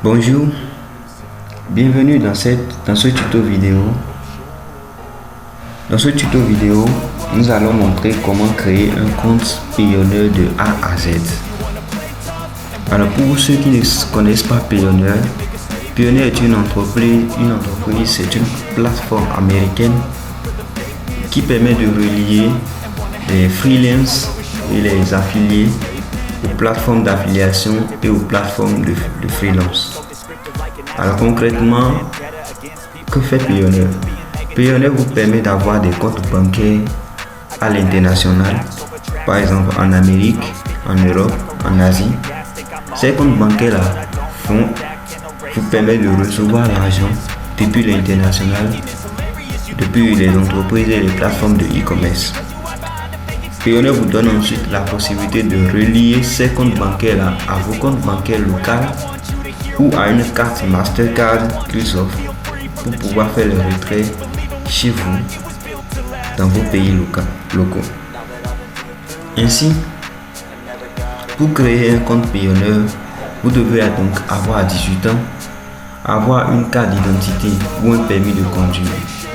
Bonjour, bienvenue dans ce tuto vidéo. Dans ce tuto vidéo, nous allons montrer comment créer un compte Payoneer de A à Z. Alors pour ceux qui ne connaissent pas Payoneer, Payoneer est une entreprise, c'est une plateforme américaine qui permet de relier les freelances et les affiliés aux plateformes d'affiliation et aux plateformes de freelance. Alors concrètement, que fait Payoneer? Payoneer vous permet d'avoir des comptes bancaires à l'international, par exemple en Amérique, en Europe, en Asie. Ces comptes bancaires-là vous permettent de recevoir l'argent depuis l'international, depuis les entreprises et les plateformes de e-commerce. Payoneer vous donne ensuite la possibilité de relier ces comptes bancaires-là à vos comptes bancaires locaux ou à une carte Mastercard qu'ils offrent pour pouvoir faire le retrait chez vous dans vos pays locaux. Ainsi, pour créer un compte Payoneer, vous devez donc avoir 18 ans, avoir une carte d'identité ou un permis de conduire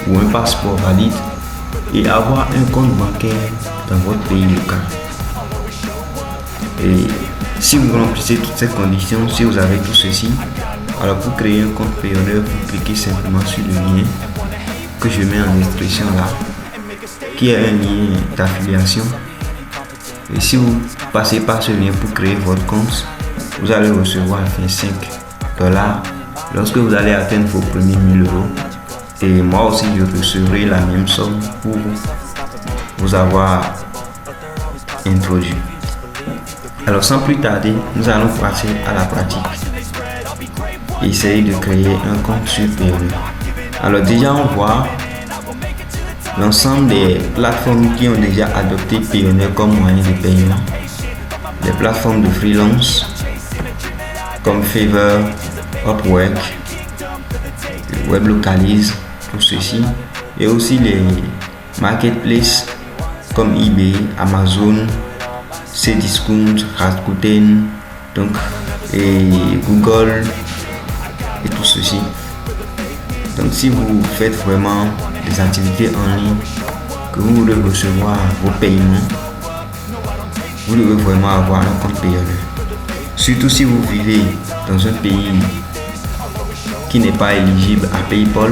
ou un passeport valide et avoir un compte bancaire dans votre pays local. Et si vous remplissez toutes ces conditions, si vous avez tout ceci, alors pour créer un compte Payoneer, vous cliquez simplement sur le lien que je mets en description là, qui est un lien d'affiliation. Et si vous passez par ce lien pour créer votre compte, vous allez recevoir 25 $ lorsque vous allez atteindre vos premiers 1000 €. Et moi aussi, je recevrai la même somme pour vous avoir introduit. Alors sans plus tarder, nous allons passer à la pratique. Essayer de créer un compte sur Payoneer. Alors déjà on voit l'ensemble des plateformes qui ont déjà adopté Payoneer comme moyen de paiement. Les plateformes de freelance comme Fiverr, Upwork, Weblocalize, tout ceci, et aussi les marketplaces comme eBay, Amazon, Cdiscount, Rakuten, donc et Google et tout ceci. Donc si vous faites vraiment des activités en ligne, que vous voulez recevoir vos paiements, vous devez vraiment avoir un compte Payoneer. Surtout si vous vivez dans un pays qui n'est pas éligible à PayPal,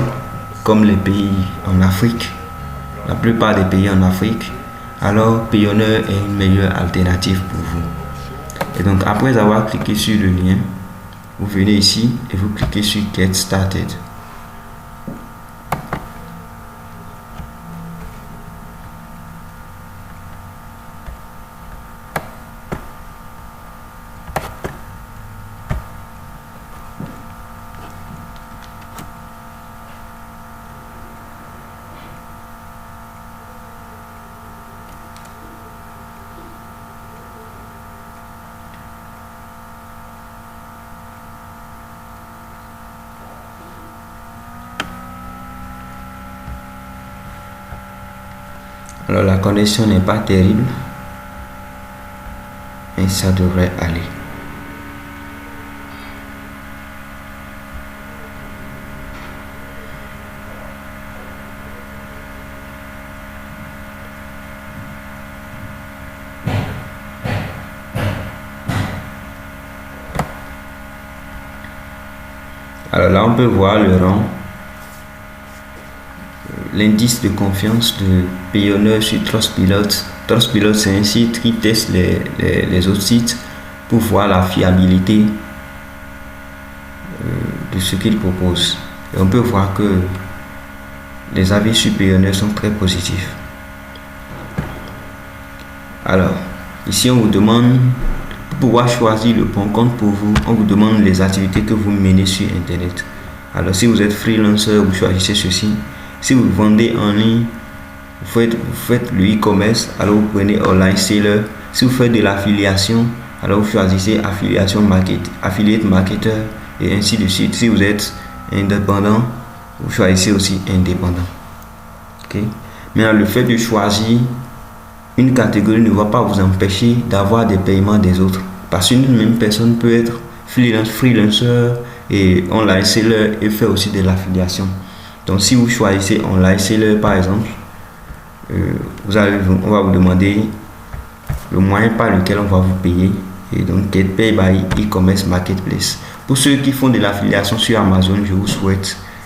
comme les pays en Afrique, la plupart des pays en Afrique, alors Payoneer est une meilleure alternative pour vous. Et donc après avoir cliqué sur le lien, vous venez ici et vous cliquez sur Get Started. Alors la connexion n'est pas terrible, mais ça devrait aller. Alors là on peut voir le rang, l'indice de confiance de Payoneer sur Trustpilot. Trustpilot, c'est un site qui teste les autres sites pour voir la fiabilité de ce qu'il propose. Et on peut voir que les avis sur Payoneer sont très positifs. Alors, ici on vous demande, pour pouvoir choisir le bon compte pour vous, on vous demande les activités que vous menez sur Internet. Alors si vous êtes freelancer, vous choisissez ceci. Si vous vendez en ligne, vous faites le e-commerce, alors vous prenez online seller. Si vous faites de l'affiliation, alors vous choisissez affiliate marketer et ainsi de suite. Si vous êtes indépendant, vous choisissez aussi indépendant. Okay? Mais le fait de choisir une catégorie ne va pas vous empêcher d'avoir des paiements des autres. Parce qu'une même personne peut être freelancer et online seller et faire aussi de l'affiliation. Donc si vous choisissez online seller par exemple, on va vous demander le moyen par lequel on va vous payer, et donc Get Paid by E-commerce Marketplace. Pour ceux qui font de l'affiliation sur Amazon,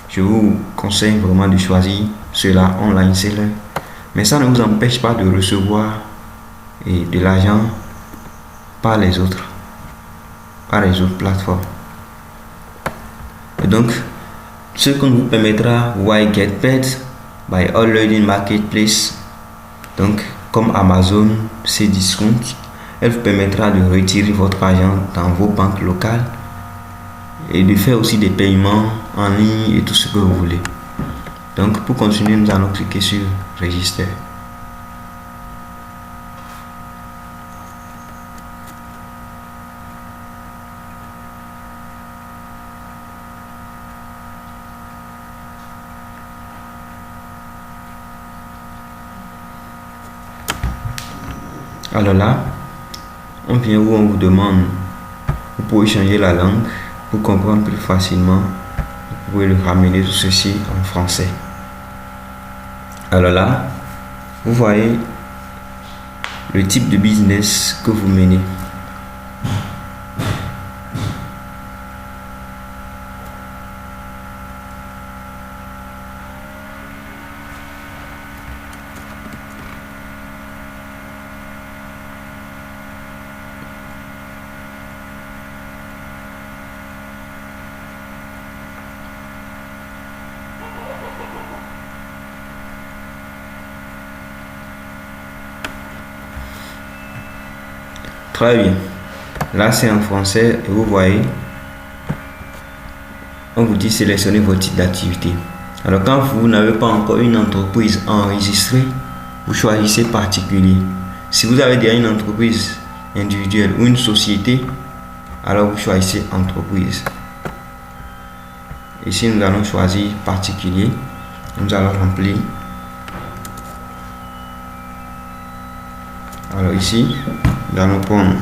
je vous conseille vraiment de choisir cela, online seller. Mais ça ne vous empêche pas de recevoir de l'argent par les autres plateformes. Et donc, ce qu'on vous permettra, Why Get Paid by All Marketplace, donc comme Amazon, Cdiscount, elle vous permettra de retirer votre argent dans vos banques locales et de faire aussi des paiements en ligne et tout ce que vous voulez. Donc pour continuer, nous allons cliquer sur Register. Alors là, on vient où on vous demande, vous pouvez changer la langue pour comprendre plus facilement. Vous pouvez le ramener tout ceci en français. Alors là, vous voyez le type de business que vous menez. Très bien. Là, c'est en français et vous voyez, on vous dit sélectionner votre type d'activité. Alors, quand vous n'avez pas encore une entreprise enregistrée, vous choisissez particulier. Si vous avez déjà une entreprise individuelle ou une société, alors vous choisissez entreprise. Ici, nous allons choisir particulier. Nous allons remplir. Alors ici, nous allons prendre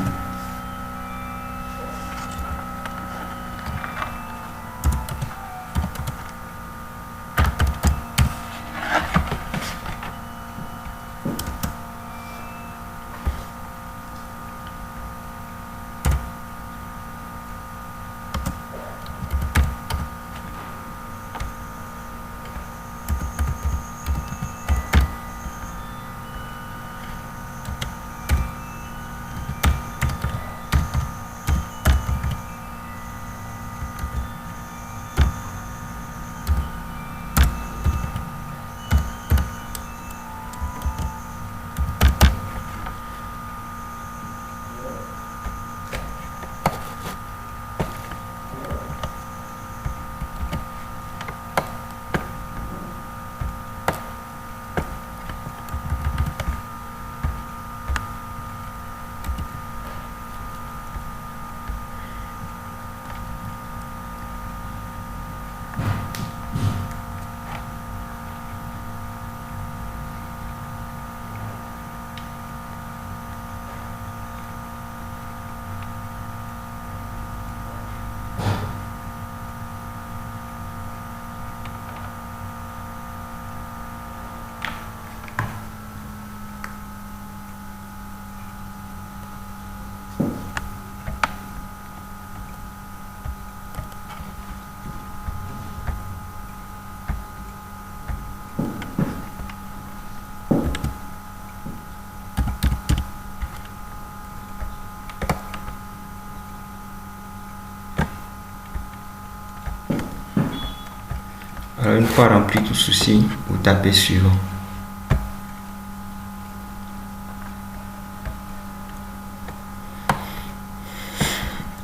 Alors, une fois rempli tout ceci, vous tapez suivant.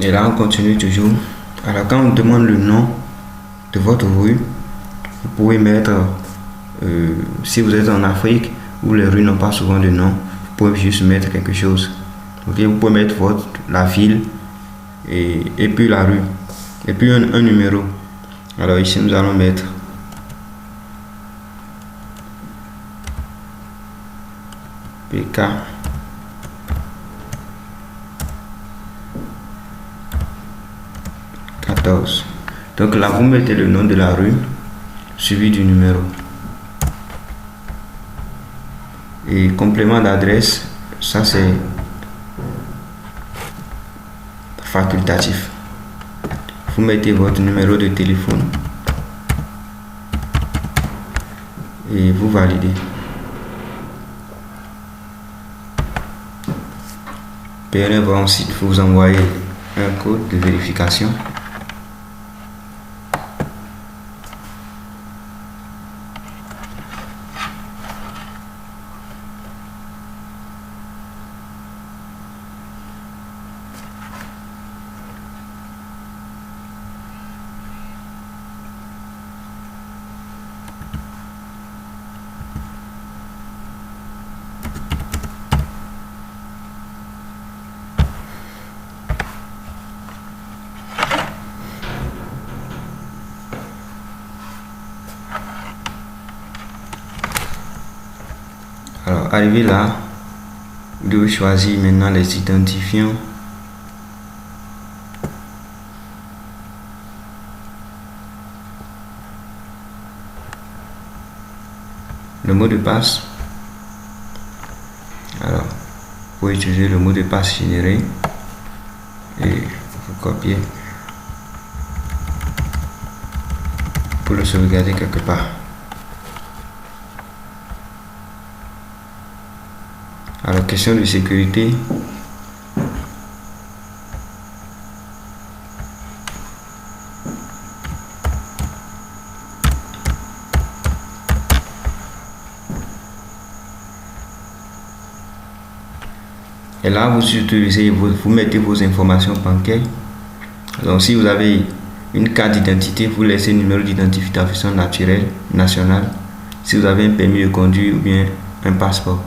Et là, on continue toujours. Alors, quand on demande le nom de votre rue, vous pouvez mettre, si vous êtes en Afrique où les rues n'ont pas souvent de nom, vous pouvez juste mettre quelque chose. Ok, vous pouvez mettre la ville et puis la rue, et puis un numéro. Alors ici, nous allons mettre PK 14. Donc là, vous mettez le nom de la rue suivi du numéro. Et complément d'adresse, ça c'est facultatif. Vous mettez votre numéro de téléphone et vous validez. Payonneur va ensuite vous envoyer un code de vérification. Alors, arrivé là, vous devez choisir maintenant les identifiants. Le mot de passe. Alors, vous pouvez utiliser le mot de passe généré et vous copiez pour le sauvegarder quelque part. Alors, question de sécurité. Et là, vous utilisez, vous mettez vos informations bancaires. Donc, si vous avez une carte d'identité, vous laissez le numéro d'identification naturelle, nationale. Si vous avez un permis de conduire ou bien un passeport.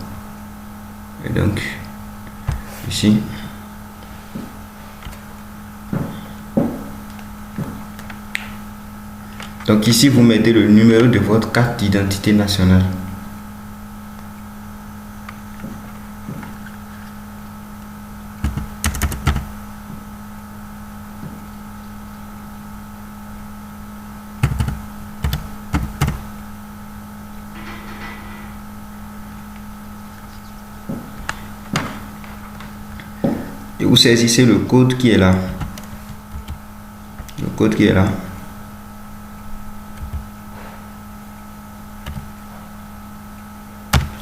Et donc, ici, vous mettez le numéro de votre carte d'identité nationale. Et vous saisissez le code qui est là. Le code qui est là.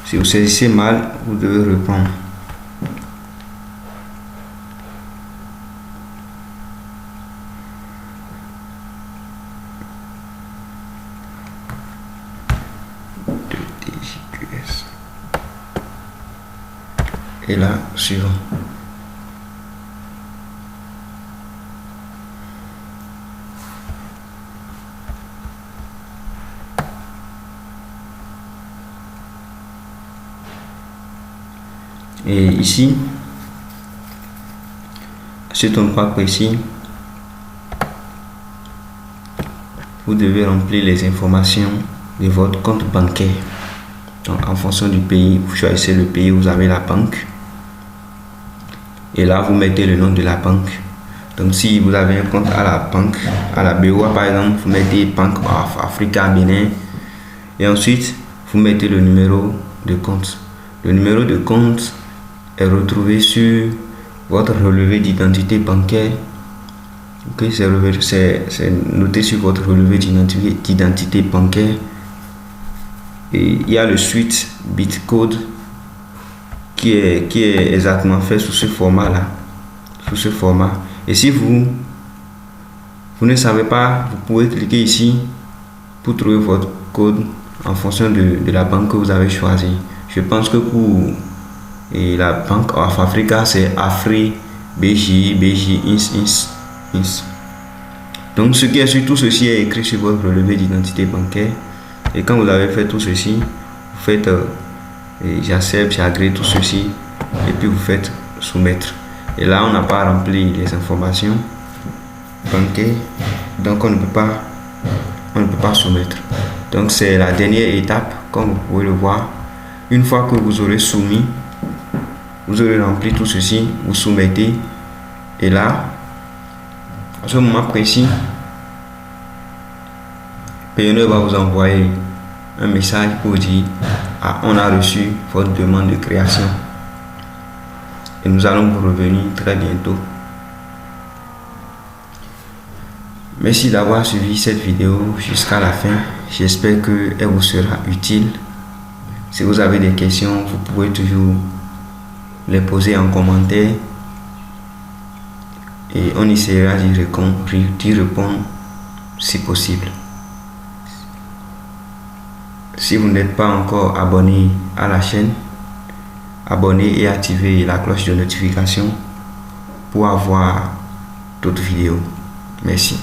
Si vous saisissez mal, vous devez reprendre. Et là, suivant. Et ici, à cet endroit précis, vous devez remplir les informations de votre compte bancaire. Donc, en fonction du pays, vous choisissez le pays où vous avez la banque. Et là, vous mettez le nom de la banque. Donc, si vous avez un compte à la banque, à la BOA par exemple, vous mettez Banque of Africa Bénin. Et ensuite, vous mettez le numéro de compte. Le numéro de compte est retrouvé sur votre relevé d'identité bancaire. Okay, c'est noté sur votre relevé d'identité bancaire. Et il y a le suite bitcode qui est exactement fait sous ce format là. Sous ce format. Et si vous ne savez pas, vous pouvez cliquer ici pour trouver votre code en fonction de la banque que vous avez choisie. Je pense que pour la Banque of Africa, c'est Afri, BJ, INS. Donc, ce qui est sur tout ceci est écrit sur votre relevé d'identité bancaire. Et quand vous avez fait tout ceci, vous faites j'accepte, j'agrée tout ceci. Et puis vous faites soumettre. Et là, on n'a pas rempli les informations bancaires. Donc, on ne peut pas soumettre. Donc, c'est la dernière étape, comme vous pouvez le voir. Une fois que vous aurez soumis, vous aurez rempli tout ceci, vous soumettez. Et là, à ce moment précis, Payoneer va vous envoyer un message pour dire on a reçu votre demande de création et nous allons vous revenir très bientôt. Merci d'avoir suivi cette vidéo jusqu'à la fin. J'espère qu'elle vous sera utile. Si vous avez des questions, vous pouvez toujours les poser en commentaire et on essaiera d'y répondre si possible. Si vous n'êtes pas encore abonné à la chaîne, abonnez et activez la cloche de notification pour avoir d'autres vidéos. Merci.